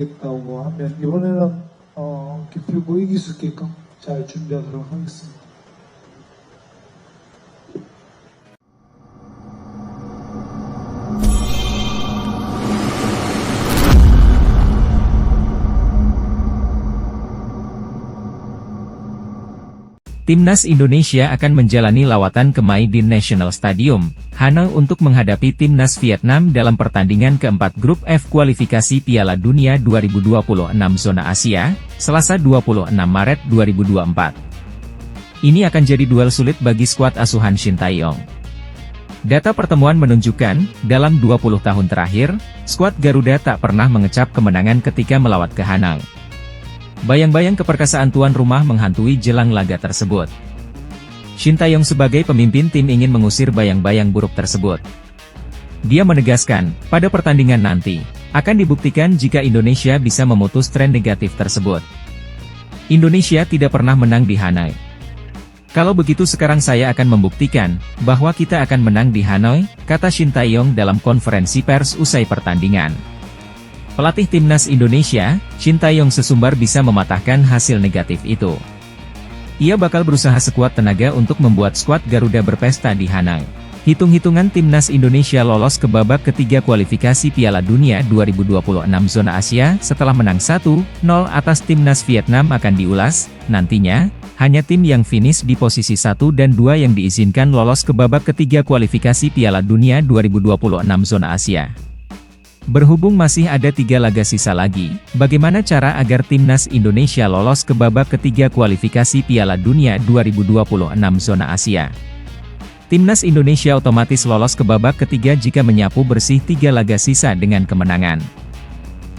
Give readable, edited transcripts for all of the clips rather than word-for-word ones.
겠다고 하면 이번에는 기필코 이길 수 있게끔 잘 준비하도록 하겠습니다. Timnas Indonesia akan menjalani lawatan ke Mai Dinh National Stadium, Hanoi untuk menghadapi Timnas Vietnam dalam pertandingan keempat Grup F kualifikasi Piala Dunia 2026 Zona Asia, Selasa 26 Maret 2024. Ini akan jadi duel sulit bagi skuad asuhan Shin Tae-yong. Data pertemuan menunjukkan, dalam 20 tahun terakhir, skuad Garuda tak pernah mengecap kemenangan ketika melawat ke Hanoi. Bayang-bayang keperkasaan tuan rumah menghantui jelang laga tersebut. Shin Tae-yong sebagai pemimpin tim ingin mengusir bayang-bayang buruk tersebut. Dia menegaskan, pada pertandingan nanti, akan dibuktikan jika Indonesia bisa memutus tren negatif tersebut. Indonesia tidak pernah menang di Hanoi. Kalau begitu sekarang saya akan membuktikan, bahwa kita akan menang di Hanoi, kata Shin Tae-yong dalam konferensi pers usai pertandingan. Pelatih Timnas Indonesia, Shin Tae-yong sesumbar bisa mematahkan hasil negatif itu. Ia bakal berusaha sekuat tenaga untuk membuat skuad Garuda berpesta di Hanoi. Hitung-hitungan Timnas Indonesia lolos ke babak ketiga kualifikasi Piala Dunia 2026 Zona Asia setelah menang 1-0 atas Timnas Vietnam akan diulas. Nantinya, hanya tim yang finish di posisi 1 dan 2 yang diizinkan lolos ke babak ketiga kualifikasi Piala Dunia 2026 Zona Asia. Berhubung masih ada 3 laga sisa lagi, bagaimana cara agar Timnas Indonesia lolos ke babak ketiga kualifikasi Piala Dunia 2026 Zona Asia? Timnas Indonesia otomatis lolos ke babak ketiga jika menyapu bersih 3 laga sisa dengan kemenangan.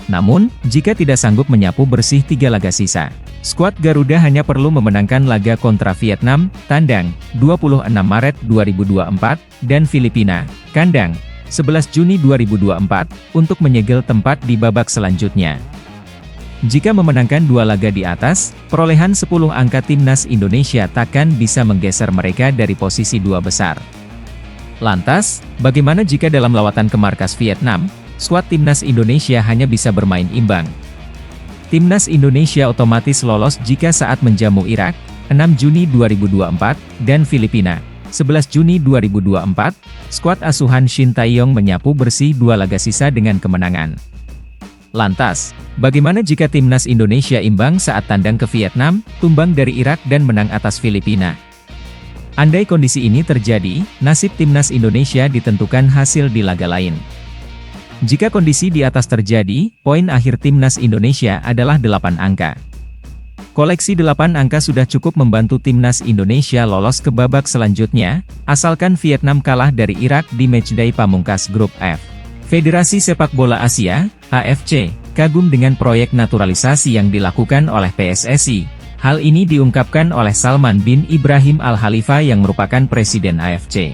Namun, jika tidak sanggup menyapu bersih 3 laga sisa, skuad Garuda hanya perlu memenangkan laga kontra Vietnam, tandang, 26 Maret 2024, dan Filipina, kandang, 11 Juni 2024, untuk menyegel tempat di babak selanjutnya. Jika memenangkan 2 laga di atas, perolehan 10 angka Timnas Indonesia takkan bisa menggeser mereka dari posisi 2 besar. Lantas, bagaimana jika dalam lawatan ke markas Vietnam, skuad Timnas Indonesia hanya bisa bermain imbang? Timnas Indonesia otomatis lolos jika saat menjamu Irak, 6 Juni 2024, dan Filipina, 11 Juni 2024, skuad asuhan Shin Tae-yong menyapu bersih 2 laga sisa dengan kemenangan. Lantas, bagaimana jika Timnas Indonesia imbang saat tandang ke Vietnam, tumbang dari Irak dan menang atas Filipina? Andai kondisi ini terjadi, nasib Timnas Indonesia ditentukan hasil di laga lain. Jika kondisi di atas terjadi, poin akhir Timnas Indonesia adalah 8 angka. Koleksi 8 angka sudah cukup membantu Timnas Indonesia lolos ke babak selanjutnya, asalkan Vietnam kalah dari Irak di matchday pamungkas Grup F. Federasi Sepak Bola Asia, AFC, kagum dengan proyek naturalisasi yang dilakukan oleh PSSI. Hal ini diungkapkan oleh Salman bin Ibrahim Al Khalifa yang merupakan Presiden AFC.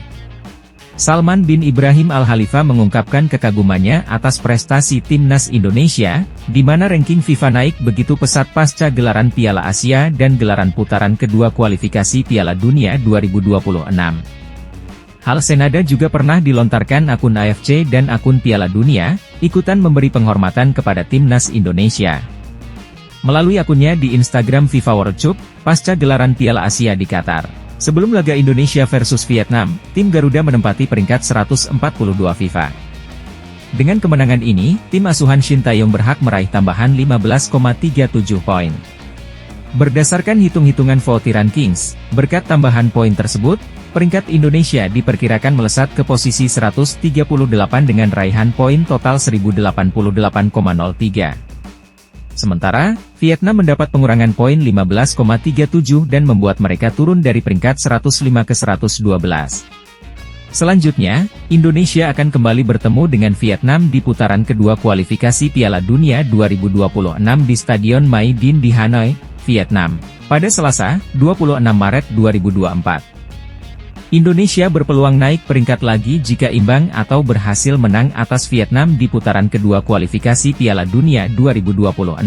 Salman bin Ibrahim Al Khalifa mengungkapkan kekagumannya atas prestasi Timnas Indonesia, di mana ranking FIFA naik begitu pesat pasca gelaran Piala Asia dan gelaran putaran kedua kualifikasi Piala Dunia 2026. Hal senada juga pernah dilontarkan akun AFC dan akun Piala Dunia, ikutan memberi penghormatan kepada Timnas Indonesia. Melalui akunnya di Instagram FIFA World Cup, pasca gelaran Piala Asia di Qatar. Sebelum laga Indonesia versus Vietnam, tim Garuda menempati peringkat 142 FIFA. Dengan kemenangan ini, tim asuhan Shin Tae-yong berhak meraih tambahan 15,37 poin. Berdasarkan hitung-hitungan VOTY Rankings, berkat tambahan poin tersebut, peringkat Indonesia diperkirakan melesat ke posisi 138 dengan raihan poin total 1088,03. Sementara, Vietnam mendapat pengurangan poin 15,37 dan membuat mereka turun dari peringkat 105 ke 112. Selanjutnya, Indonesia akan kembali bertemu dengan Vietnam di putaran kedua kualifikasi Piala Dunia 2026 di Stadion Mai Dinh di Hanoi, Vietnam, pada Selasa, 26 Maret 2024. Indonesia berpeluang naik peringkat lagi jika imbang atau berhasil menang atas Vietnam di putaran kedua kualifikasi Piala Dunia 2026.